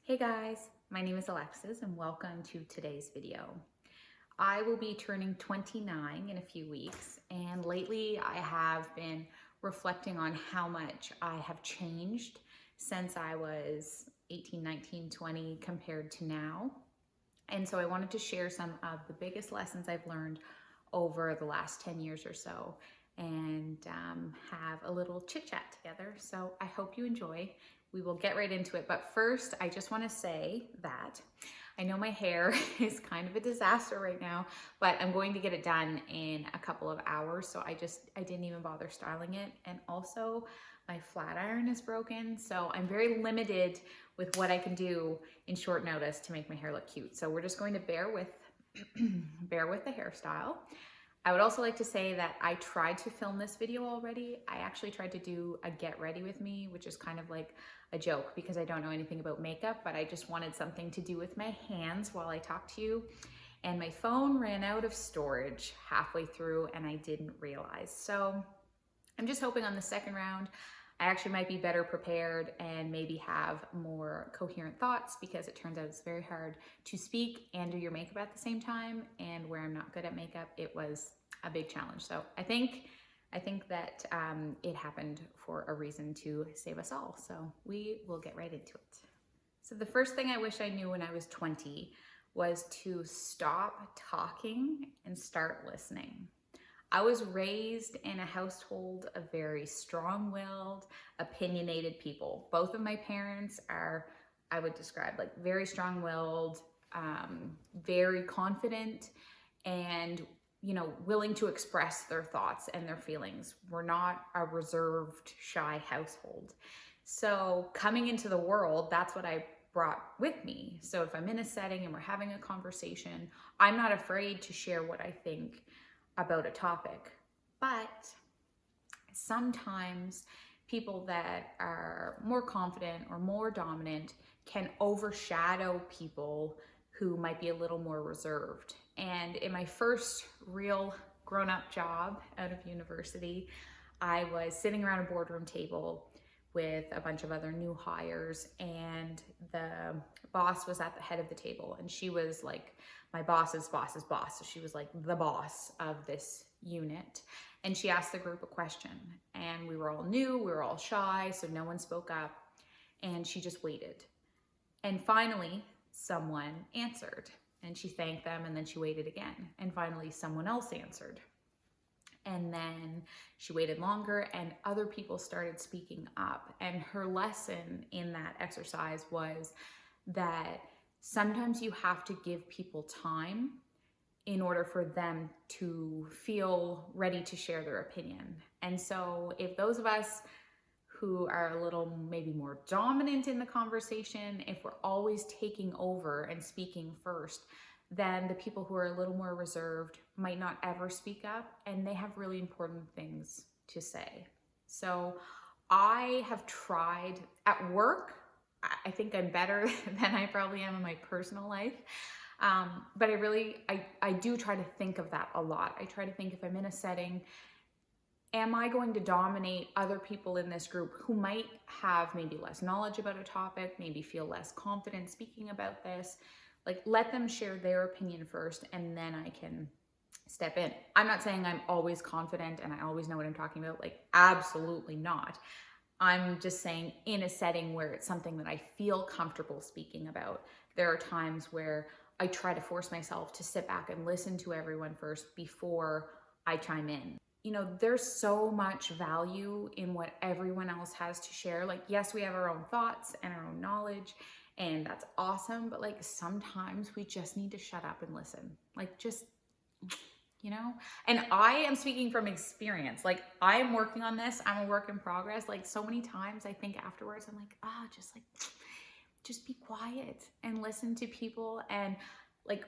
Hey guys, my name is Alexis and welcome to today's video. I will be turning 29 in a few weeks, and lately I have been reflecting on how much I have changed since I was 18, 19, 20 compared to now. And so I wanted to share some of the biggest lessons I've learned over the last 10 years or so and have a little chit chat together. So I hope you enjoy. We will get right into it. But first, I just want to say that I know my hair is kind of a disaster right now, but I'm going to get it done in a couple of hours. So I didn't even bother styling it. And also my flat iron is broken. So I'm very limited with what I can do in short notice to make my hair look cute. So we're just going to bear with the hairstyle. I would also like to say that I tried to film this video already. I actually tried to do a get ready with me, which is kind of like a joke because I don't know anything about makeup, but I just wanted something to do with my hands while I talk to you. And my phone ran out of storage halfway through and I didn't realize. So I'm just hoping on the second round, I actually might be better prepared and maybe have more coherent thoughts, because it turns out it's very hard to speak and do your makeup at the same time. And where I'm not good at makeup, it was a big challenge. So I think that it happened for a reason to save us all. So we will get right into it. So the first thing I wish I knew when I was 20 was to stop talking and start listening. I was raised in a household of very strong-willed, opinionated people. Both of my parents are, I would describe, like very strong-willed, very confident, and willing to express their thoughts and their feelings. We're not a reserved, shy household. So coming into the world, that's what I brought with me. So if I'm in a setting and we're having a conversation, I'm not afraid to share what I think about a topic. But sometimes people that are more confident or more dominant can overshadow people who might be a little more reserved. And in my first real grown-up job out of university, I was sitting around a boardroom table with a bunch of other new hires, and the boss was at the head of the table, and she was like my boss's boss's boss. So she was like the boss of this unit. And she asked the group a question, and we were all new, we were all shy, so no one spoke up, and she just waited. And finally, someone answered, and she thanked them, and then she waited again. And finally, someone else answered. And then she waited longer, and other people started speaking up. And her lesson in that exercise was that sometimes you have to give people time in order for them to feel ready to share their opinion. And so if those of us who are a little maybe more dominant in the conversation, if we're always taking over and speaking first, then the people who are a little more reserved might not ever speak up, and they have really important things to say. So I have tried at work. I think I'm better than I probably am in my personal life. But I do try to think of that a lot. I try to think, if I'm in a setting, am I going to dominate other people in this group who might have maybe less knowledge about a topic, maybe feel less confident speaking about this? Like, let them share their opinion first, and then I can step in. I'm not saying I'm always confident and I always know what I'm talking about. Like, absolutely not. I'm just saying, in a setting where it's something that I feel comfortable speaking about, there are times where I try to force myself to sit back and listen to everyone first before I chime in. There's so much value in what everyone else has to share. Like, yes, we have our own thoughts and our own knowledge, and that's awesome, but like, sometimes we just need to shut up and listen. Like, just, and I am speaking from experience. Like, I am working on this. I'm a work in progress. Like, so many times I think afterwards, I'm like, just be quiet and listen to people. And like,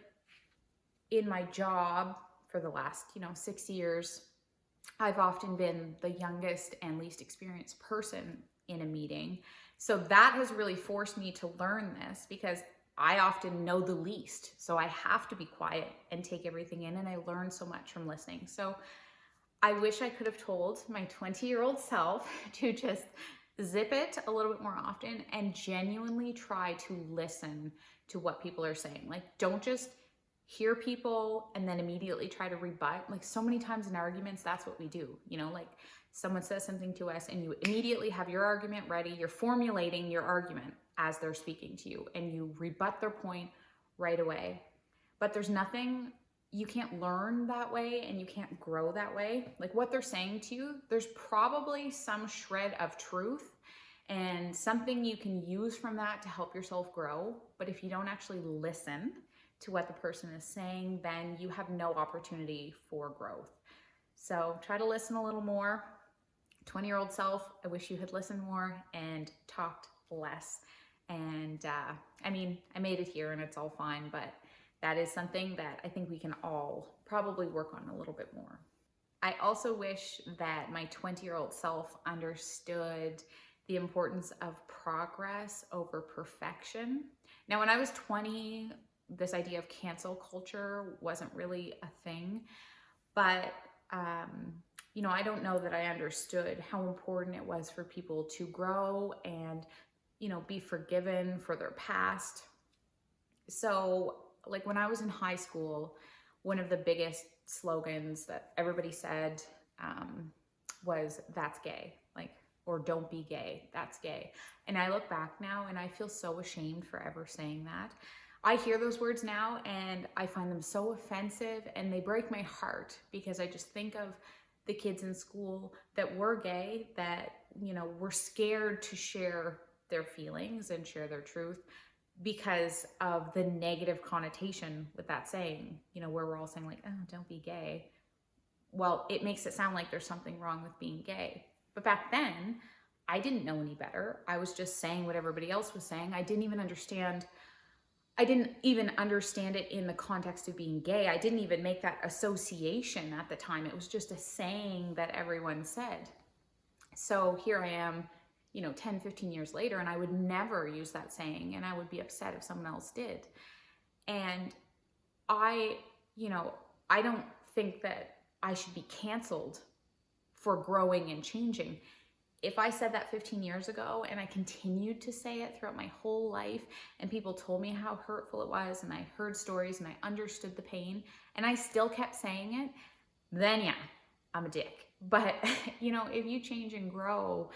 in my job for the last, 6 years, I've often been the youngest and least experienced person in a meeting. So that has really forced me to learn this, because I often know the least. So I have to be quiet and take everything in, and I learn so much from listening. So I wish I could have told my 20-year-old self to just zip it a little bit more often and genuinely try to listen to what people are saying. Like, don't just hear people and then immediately try to rebut. Like, so many times in arguments, that's what we do. You know, like someone says something to us and you immediately have your argument ready. You're formulating your argument as they're speaking to you and you rebut their point right away. But there's nothing, you can't learn that way and you can't grow that way. Like, what they're saying to you, there's probably some shred of truth and something you can use from that to help yourself grow. But if you don't actually listen to what the person is saying, then you have no opportunity for growth. So try to listen a little more. 20-year-old self, I wish you had listened more and talked less. And I mean, I made it here and it's all fine, but that is something that I think we can all probably work on a little bit more. I also wish that my 20-year-old self understood the importance of progress over perfection. Now, when I was 20, this idea of cancel culture wasn't really a thing, but you know, I don't know that I understood how important it was for people to grow and, you know, be forgiven for their past. So, like, when I was in high school, one of the biggest slogans that everybody said was, "That's gay," like, or "Don't be gay, that's gay." And I look back now and I feel so ashamed for ever saying that. I hear those words now and I find them so offensive and they break my heart because I just think of the kids in school that were gay, that, you know, were scared to share their feelings and share their truth because of the negative connotation with that saying, you know, where we're all saying like, "Oh, don't be gay." Well, it makes it sound like there's something wrong with being gay. But back then, I didn't know any better. I was just saying what everybody else was saying. I didn't even understand it in the context of being gay. I didn't even make that association at the time. It was just a saying that everyone said. So here I am, you know, 10, 15 years later, and I would never use that saying, and I would be upset if someone else did. And I don't think that I should be canceled for growing and changing. If I said that 15 years ago and I continued to say it throughout my whole life and people told me how hurtful it was and I heard stories and I understood the pain and I still kept saying it, then yeah, I'm a dick. But, you know, if you change and grow,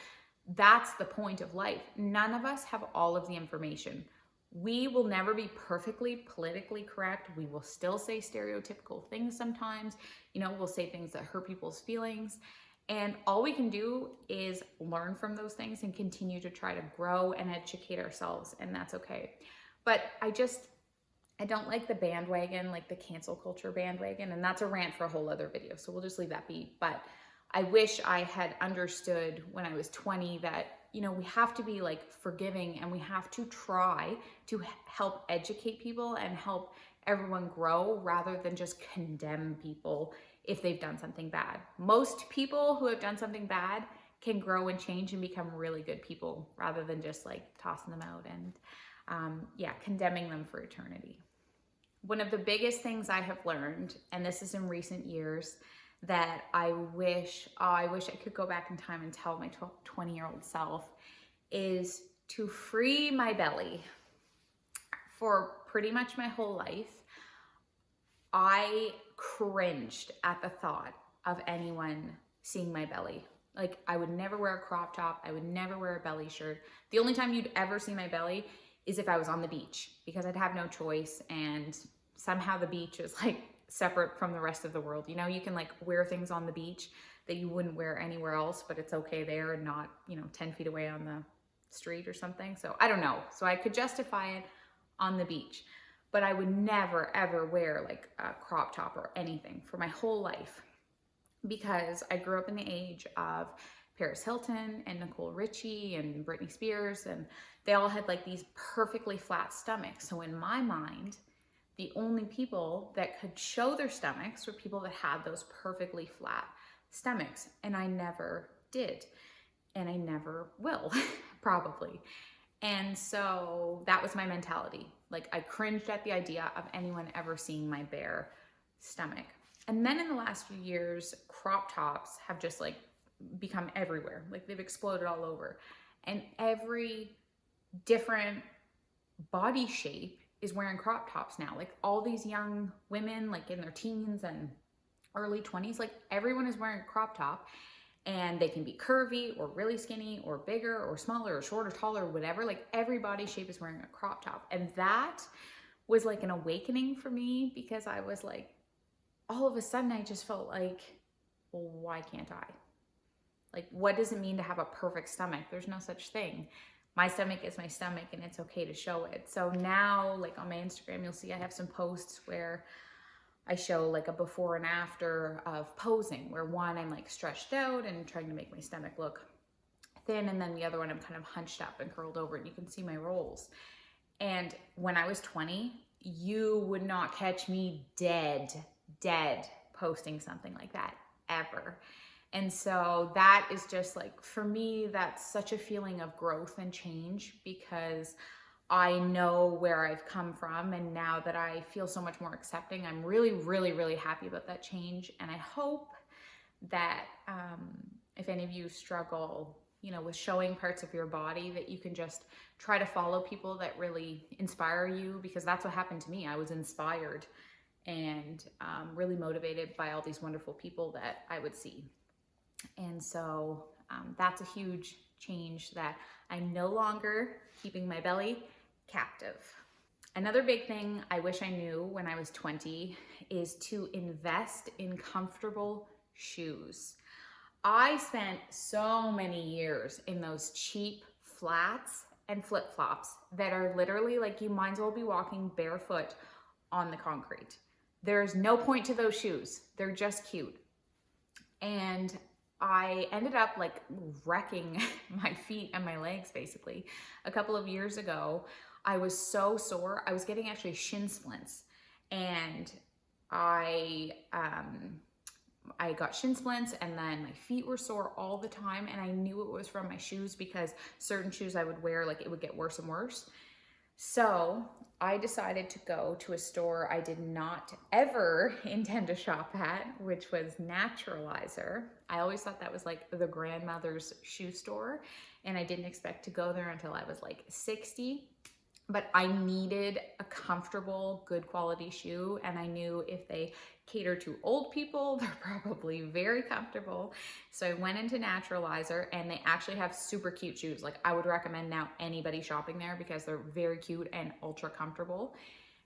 that's the point of life. None of us have all of the information. We will never be perfectly politically correct. We will still say stereotypical things sometimes. You know, we'll say things that hurt people's feelings. And all we can do is learn from those things and continue to try to grow and educate ourselves, and that's okay. But I don't like the bandwagon, like the cancel culture bandwagon, and that's a rant for a whole other video, so we'll just leave that be. But I wish I had understood when I was 20 that, you know, we have to be like forgiving and we have to try to help educate people and help everyone grow rather than just condemn people if they've done something bad. Most people who have done something bad can grow and change and become really good people rather than just like tossing them out and condemning them for eternity. One of the biggest things I have learned, and this is in recent years, that I wish I could go back in time and tell my 20-year-old self, is to free my belly. For pretty much my whole life, I cringed at the thought of anyone seeing my belly. Like, I would never wear a crop top. I would never wear a belly shirt. The only time you'd ever see my belly is if I was on the beach, because I'd have no choice. And somehow the beach is like separate from the rest of the world. You know, you can like wear things on the beach that you wouldn't wear anywhere else, but it's okay there and not, you know, 10 feet away on the street or something. So I don't know. So I could justify it on the beach, but I would never ever wear like a crop top or anything for my whole life, because I grew up in the age of Paris Hilton and Nicole Richie and Britney Spears, and they all had like these perfectly flat stomachs. So in my mind, the only people that could show their stomachs were people that had those perfectly flat stomachs, and I never did, and I never will, probably. And so that was my mentality. Like, I cringed at the idea of anyone ever seeing my bare stomach. And then in the last few years, crop tops have just like become everywhere. Like, they've exploded all over. And every different body shape is wearing crop tops now. Like all these young women, like in their teens and early 20s, like everyone is wearing a crop top, and they can be curvy or really skinny or bigger or smaller or shorter, taller, whatever. Like every body shape is wearing a crop top. And that was like an awakening for me, because I was like, all of a sudden I just felt like, well, why can't I? Like, what does it mean to have a perfect stomach? There's no such thing. My stomach is my stomach, and it's okay to show it. So now, like on my Instagram, you'll see I have some posts where I show like a before and after of posing, where one, I'm like stretched out and trying to make my stomach look thin, and then the other one I'm kind of hunched up and curled over, and you can see my rolls. And when I was 20, you would not catch me dead posting something like that ever. And so that is just like, for me, that's such a feeling of growth and change, because I know where I've come from, and now that I feel so much more accepting, I'm really, really, really happy about that change. And I hope that if any of you struggle, with showing parts of your body, that you can just try to follow people that really inspire you, because that's what happened to me. I was inspired and really motivated by all these wonderful people that I would see. And so that's a huge change, that I'm no longer keeping my belly captive. Another big thing I wish I knew when I was 20 is to invest in comfortable shoes. I spent so many years in those cheap flats and flip-flops that are literally like, you might as well be walking barefoot on the concrete. There's no point to those shoes. They're just cute. And I ended up like wrecking my feet and my legs basically. A couple of years ago, I was so sore. I was getting actually shin splints, and I got shin splints, and then my feet were sore all the time, and I knew it was from my shoes, because certain shoes I would wear, like it would get worse and worse. So I decided to go to a store I did not ever intend to shop at, which was Naturalizer. I always thought that was like the grandmother's shoe store, and I didn't expect to go there until I was like 60. But I needed a comfortable, good quality shoe, and I knew if they cater to old people, they're probably very comfortable. So I went into Naturalizer, and they actually have super cute shoes. Like, I would recommend now anybody shopping there, because they're very cute and ultra comfortable.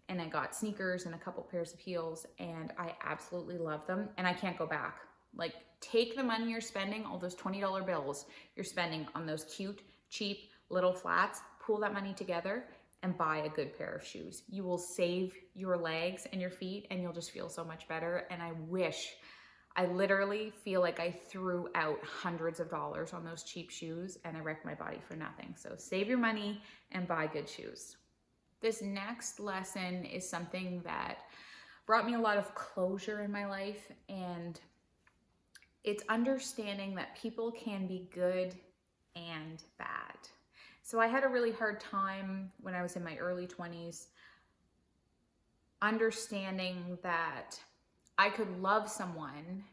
And I got sneakers and a couple pairs of heels, and I absolutely love them, and I can't go back. Like, take the money you're spending, all those $20 bills you're spending on those cute, cheap little flats, pool that money together and buy a good pair of shoes. You will save your legs and your feet, and you'll just feel so much better. And I literally feel like I threw out hundreds of dollars on those cheap shoes, and I wrecked my body for nothing. So save your money and buy good shoes. This next lesson is something that brought me a lot of closure in my life, and it's understanding that people can be good and bad. So I had a really hard time when I was in my early 20s understanding that I could love someone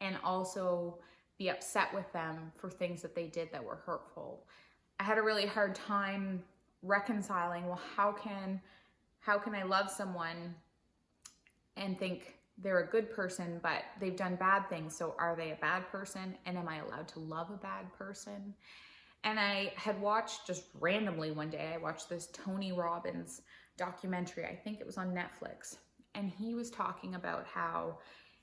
and also be upset with them for things that they did that were hurtful. I had a really hard time reconciling, well, how can I love someone and think they're a good person, but they've done bad things, so are they a bad person? And am I allowed to love a bad person? And I had watched, just randomly one day, I watched this Tony Robbins documentary. I think it was on Netflix. And he was talking about how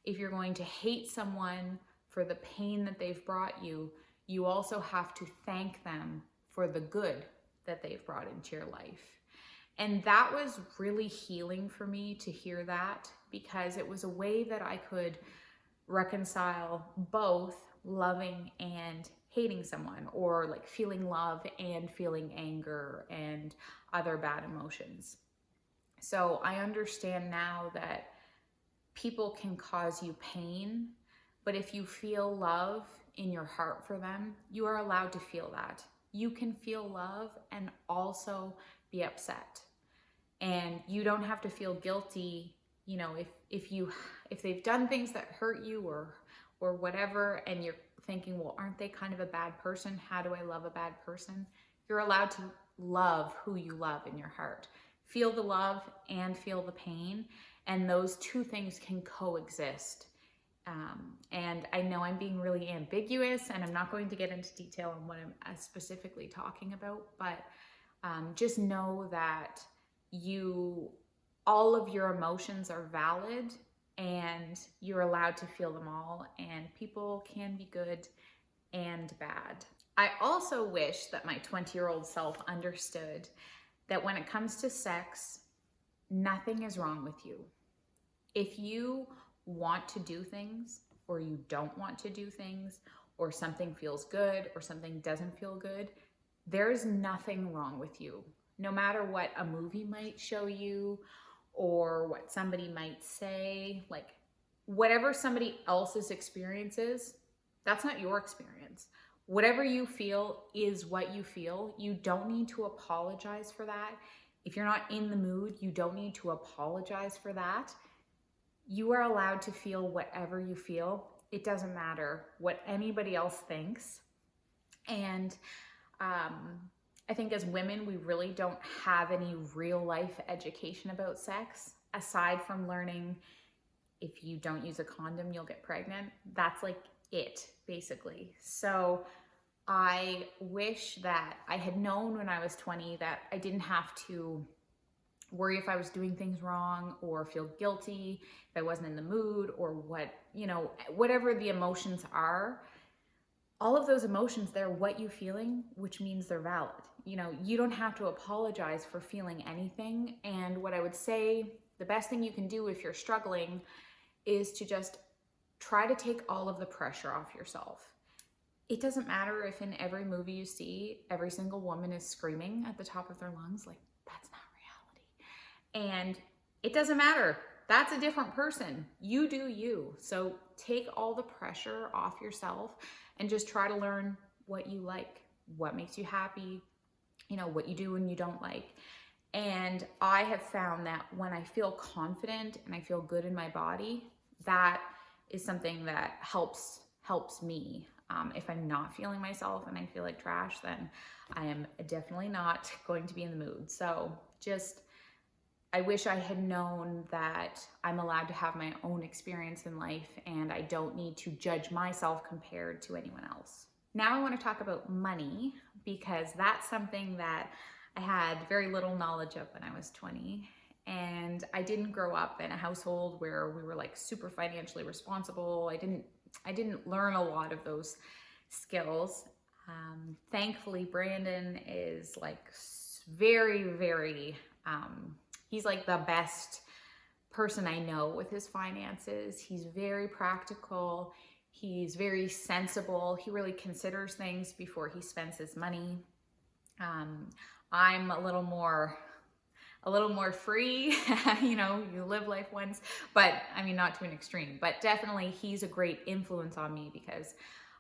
if you're going to hate someone for the pain that they've brought you, you also have to thank them for the good that they've brought into your life. And that was really healing for me to hear that, because it was a way that I could reconcile both loving and hating someone, or like feeling love and feeling anger and other bad emotions. So I understand now that people can cause you pain, but if you feel love in your heart for them, you are allowed to feel that. You can feel love and also be upset. And you don't have to feel guilty, if they've done things that hurt you or whatever, and you're thinking, well, aren't they kind of a bad person? How do I love a bad person? You're allowed to love who you love in your heart. Feel the love and feel the pain, and those two things can coexist. And I know I'm being really ambiguous, and I'm not going to get into detail on what I'm specifically talking about, but just know that all of your emotions are valid, and you're allowed to feel them all, and people can be good and bad. I also wish that my 20-year-old self understood that when it comes to sex, nothing is wrong with you. If you want to do things or you don't want to do things, or something feels good or something doesn't feel good, there's nothing wrong with you. No matter what a movie might show you or what somebody might say, like whatever somebody else's experience is, that's not your experience. Whatever you feel is what you feel. You don't need to apologize for that. If you're not in the mood, you don't need to apologize for that. You are allowed to feel whatever you feel. It doesn't matter what anybody else thinks. And I think as women, we really don't have any real life education about sex, aside from learning if you don't use a condom, you'll get pregnant. That's like it, basically. So I wish that I had known when I was 20 that I didn't have to worry if I was doing things wrong or feel guilty if I wasn't in the mood, or whatever the emotions are. All of those emotions, they're what you're feeling, which means they're valid. You don't have to apologize for feeling anything. And what I would say, the best thing you can do if you're struggling is to just try to take all of the pressure off yourself. It doesn't matter if in every movie you see, every single woman is screaming at the top of their lungs. Like, that's not reality. And it doesn't matter. That's a different person. You do you. So take all the pressure off yourself and just try to learn what you like, what makes you happy, what you do when you don't like. And I have found that when I feel confident and I feel good in my body, that is something that helps me. If I'm not feeling myself and I feel like trash, then I am definitely not going to be in the mood. So I wish I had known that I'm allowed to have my own experience in life and I don't need to judge myself compared to anyone else. Now I want to talk about money, because that's something that I had very little knowledge of when I was 20. And I didn't grow up in a household where we were like super financially responsible. I didn't learn a lot of those skills. Thankfully, Brandon is like very, very, he's like the best person I know with his finances. He's very practical. He's very sensible. He really considers things before he spends his money. I'm a little more free, you live life once, but I mean, not to an extreme, but definitely he's a great influence on me because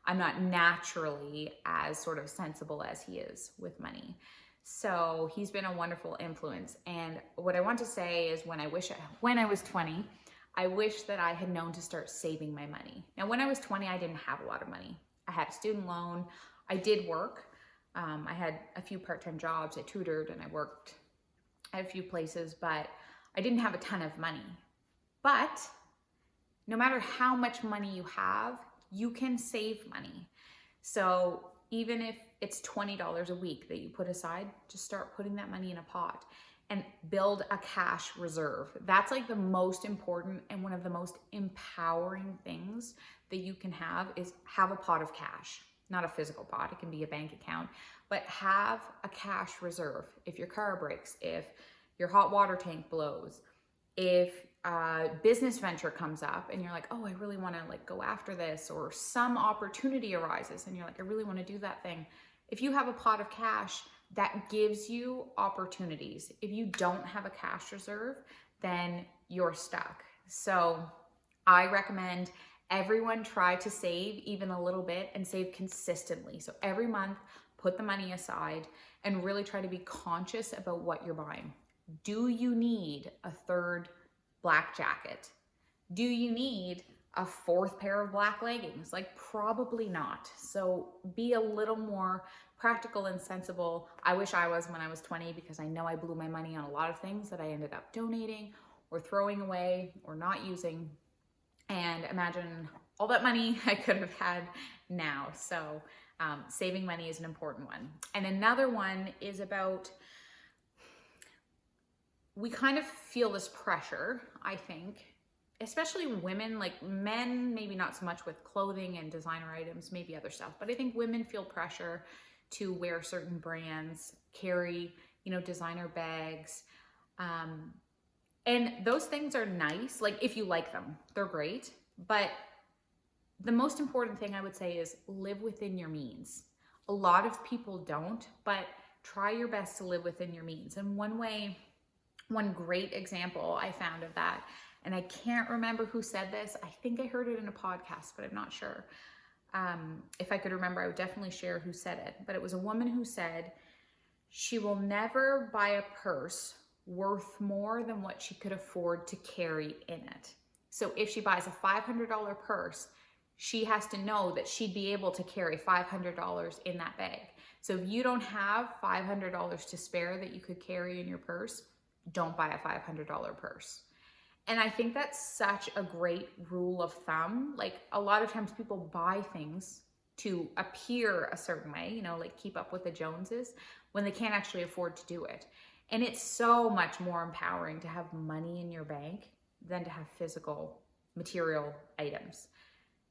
I'm not naturally as sort of sensible as he is with money. So he's been a wonderful influence. And what I want to say is when I was 20, I wish that I had known to start saving my money. Now, when I was 20, I didn't have a lot of money. I had a student loan. I did work. I had a few part-time jobs. I tutored and I worked at a few places, but I didn't have a ton of money. But no matter how much money you have, you can save money. So even if it's $20 a week that you put aside, just start putting that money in a pot and build a cash reserve. That's like the most important and one of the most empowering things that you can have is have a pot of cash. Not a physical pot, it can be a bank account, but have a cash reserve. If your car breaks, if your hot water tank blows, if a business venture comes up and you're like, oh, I really want to like go after this, or some opportunity arises and you're like, I really want to do that thing. If you have a pot of cash, that gives you opportunities. If you don't have a cash reserve, then you're stuck. So I recommend everyone try to save even a little bit and save consistently. So every month, put the money aside and really try to be conscious about what you're buying. Do you need a third black jacket? Do you need a fourth pair of black leggings? Like, probably not. So be a little more practical and sensible. I wish I was when I was 20, because I know I blew my money on a lot of things that I ended up donating or throwing away or not using. And imagine all that money I could have had now. So saving money is an important one. And another one is about, we kind of feel this pressure, I think, especially women. Like, men, maybe not so much with clothing and designer items, maybe other stuff, but I think women feel pressure to wear certain brands, carry, designer bags. And those things are nice. Like, if you like them, they're great. But the most important thing I would say is live within your means. A lot of people don't, but try your best to live within your means. And one great example I found of that, and I can't remember who said this. I think I heard it in a podcast, but I'm not sure. If I could remember, I would definitely share who said it. But it was a woman who said she will never buy a purse worth more than what she could afford to carry in it. So if she buys a $500 purse, she has to know that she'd be able to carry $500 in that bag. So if you don't have $500 to spare that you could carry in your purse, don't buy a $500 purse. And I think that's such a great rule of thumb. Like, a lot of times people buy things to appear a certain way, like keep up with the Joneses, when they can't actually afford to do it. And it's so much more empowering to have money in your bank than to have physical material items.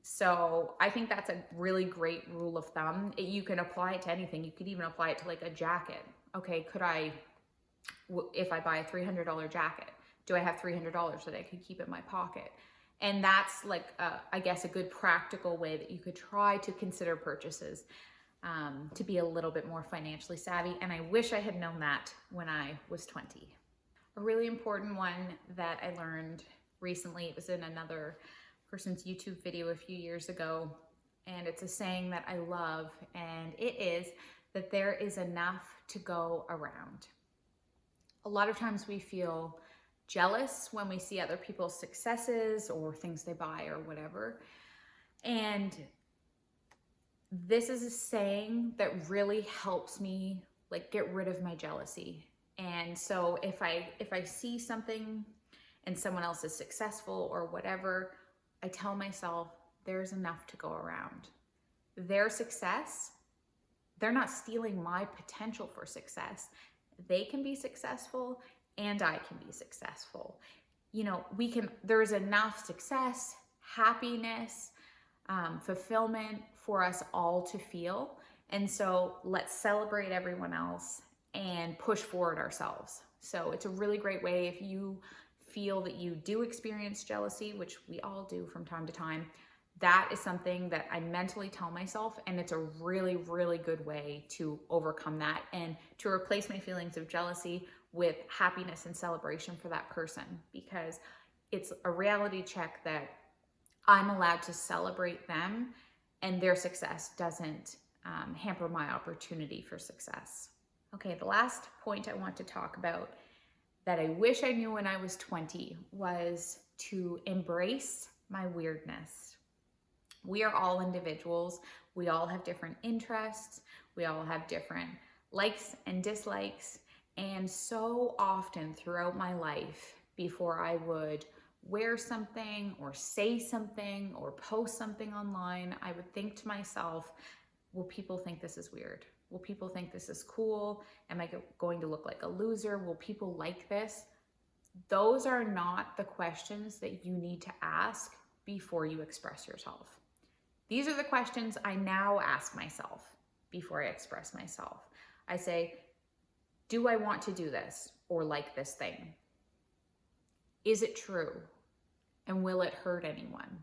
So I think that's a really great rule of thumb. You can apply it to anything. You could even apply it to like a jacket. Okay, if I buy a $300 jacket, do I have $300 that I could keep in my pocket? And that's like, I guess, a good practical way that you could try to consider purchases to be a little bit more financially savvy. And I wish I had known that when I was 20. A really important one that I learned recently, it was in another person's YouTube video a few years ago, and it's a saying that I love, and it is that there is enough to go around. A lot of times we feel jealous when we see other people's successes or things they buy or whatever. And this is a saying that really helps me like get rid of my jealousy. And so if I see something and someone else is successful or whatever, I tell myself there's enough to go around. Their success, they're not stealing my potential for success. They can be successful and I can be successful. There's enough success, happiness, fulfillment for us all to feel. And so let's celebrate everyone else and push forward ourselves. So it's a really great way if you feel that you do experience jealousy, which we all do from time to time. That is something that I mentally tell myself, and it's a really, really good way to overcome that and to replace my feelings of jealousy with happiness and celebration for that person, because it's a reality check that I'm allowed to celebrate them and their success doesn't hamper my opportunity for success. Okay, the last point I want to talk about that I wish I knew when I was 20 was to embrace my weirdness. We are all individuals. We all have different interests. We all have different likes and dislikes. And so often throughout my life, before I would wear something or say something or post something online, I would think to myself, will people think this is weird? Will people think this is cool? Am I going to look like a loser? Will people like this? Those are not the questions that you need to ask before you express yourself. These are the questions I now ask myself before I express myself. I say, do I want to do this or like this thing? Is it true? And will it hurt anyone?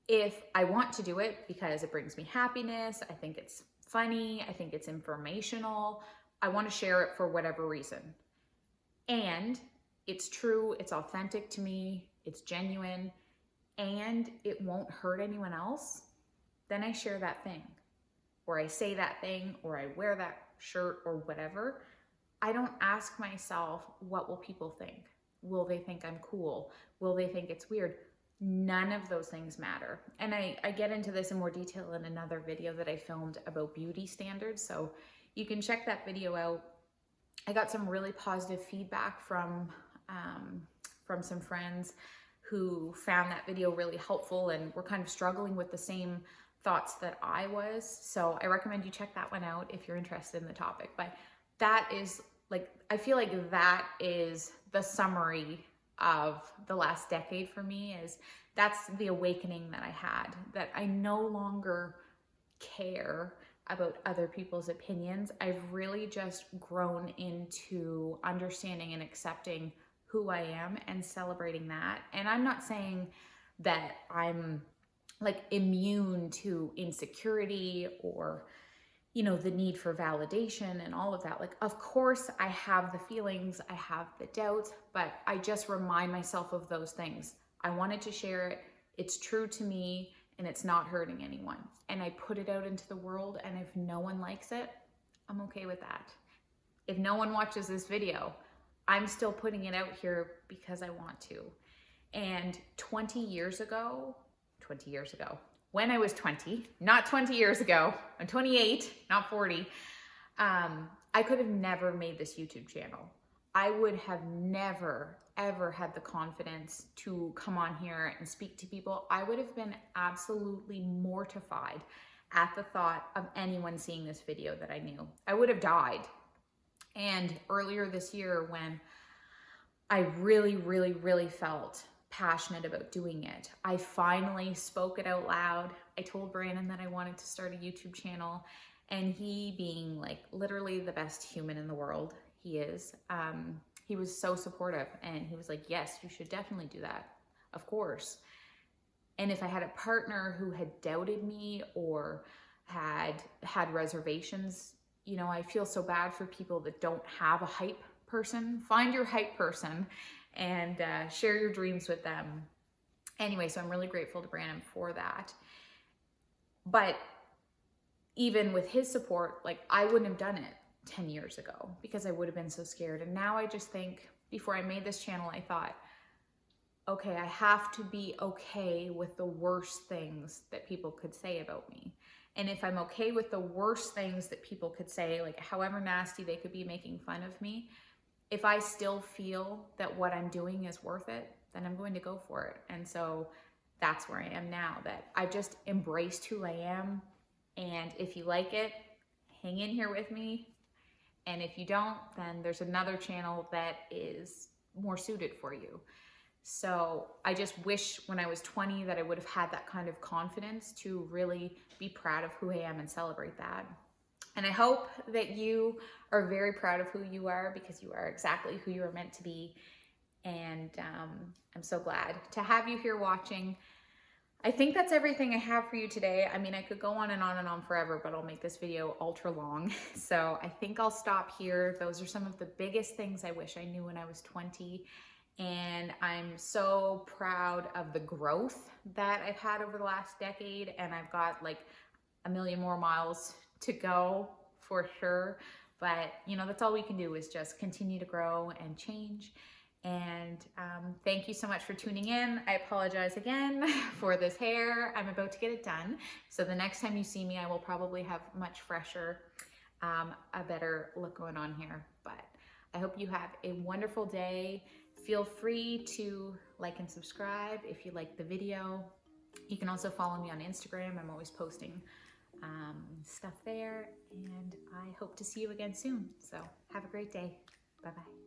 If I want to do it because it brings me happiness, I think it's funny, I think it's informational, I want to share it for whatever reason, and it's true, it's authentic to me, it's genuine, and it won't hurt anyone else, then I share that thing, or I say that thing, or I wear that shirt or whatever. I don't ask myself, what will people think? Will they think I'm cool? Will they think it's weird? none of those things matter. And I get into this in more detail in another video that I filmed about beauty standards. So you can check that video out. I got some really positive feedback from some friends who found that video really helpful and were kind of struggling with the same thoughts that I was. So I recommend you check that one out if you're interested in the topic. But that is like, I feel like that is the summary of the last decade for me. Is that's the awakening that I had, that I no longer care about other people's opinions. I've really just grown into understanding and accepting who I am and celebrating that. And I'm not saying that I'm like immune to insecurity or, you know, the need for validation and all of that. Like, of course I have the feelings, I have the doubts, but I just remind myself of those things. I wanted to share it. It's true to me and it's not hurting anyone. And I put it out into the world, and if no one likes it, I'm okay with that. If no one watches this video, I'm still putting it out here because I want to. And 20 years ago, when I was 20, not 20 years ago, I'm 28, not 40, I could have never made this YouTube channel. I would have never, ever had the confidence to come on here and speak to people. I would have been absolutely mortified at the thought of anyone seeing this video that I knew. I would have died. And earlier this year, when I really, really, really felt passionate about doing it, I finally spoke it out loud. I told Brandon that I wanted to start a YouTube channel, and he, being like literally the best human in the world, he is, he was so supportive, and he was like, yes, you should definitely do that, of course. And if I had a partner who had doubted me or had reservations, you know, I feel so bad for people that don't have a hype person. Find your hype person and share your dreams with them. Anyway, so I'm really grateful to Brandon for that. But even with his support, like, I wouldn't have done it 10 years ago because I would have been so scared. And now I just think, before I made this channel, I thought, okay, I have to be okay with the worst things that people could say about me. And if I'm okay with the worst things that people could say, like however nasty they could be making fun of me, if I still feel that what I'm doing is worth it, then I'm going to go for it. And so that's where I am now, that I've just embraced who I am. And if you like it, hang in here with me. And if you don't, then there's another channel that is more suited for you. So I just wish when I was 20 that I would have had that kind of confidence to really be proud of who I am and celebrate that. And I hope that you are very proud of who you are, because you are exactly who you are meant to be. And I'm so glad to have you here watching. I think that's everything I have for you today. I mean, I could go on and on and on forever, but I'll make this video ultra long. So I think I'll stop here. Those are some of the biggest things I wish I knew when I was 20. And I'm so proud of the growth that I've had over the last decade. And I've got like a million more miles to go for sure. But you know, that's all we can do, is just continue to grow and change. And thank you so much for tuning in. I apologize again for this hair. I'm about to get it done. So the next time you see me, I will probably have much fresher, a better look going on here. But I hope you have a wonderful day. Feel free to like and subscribe if you like the video. You can also follow me on Instagram. I'm always posting stuff there. And I hope to see you again soon. So have a great day. Bye-bye.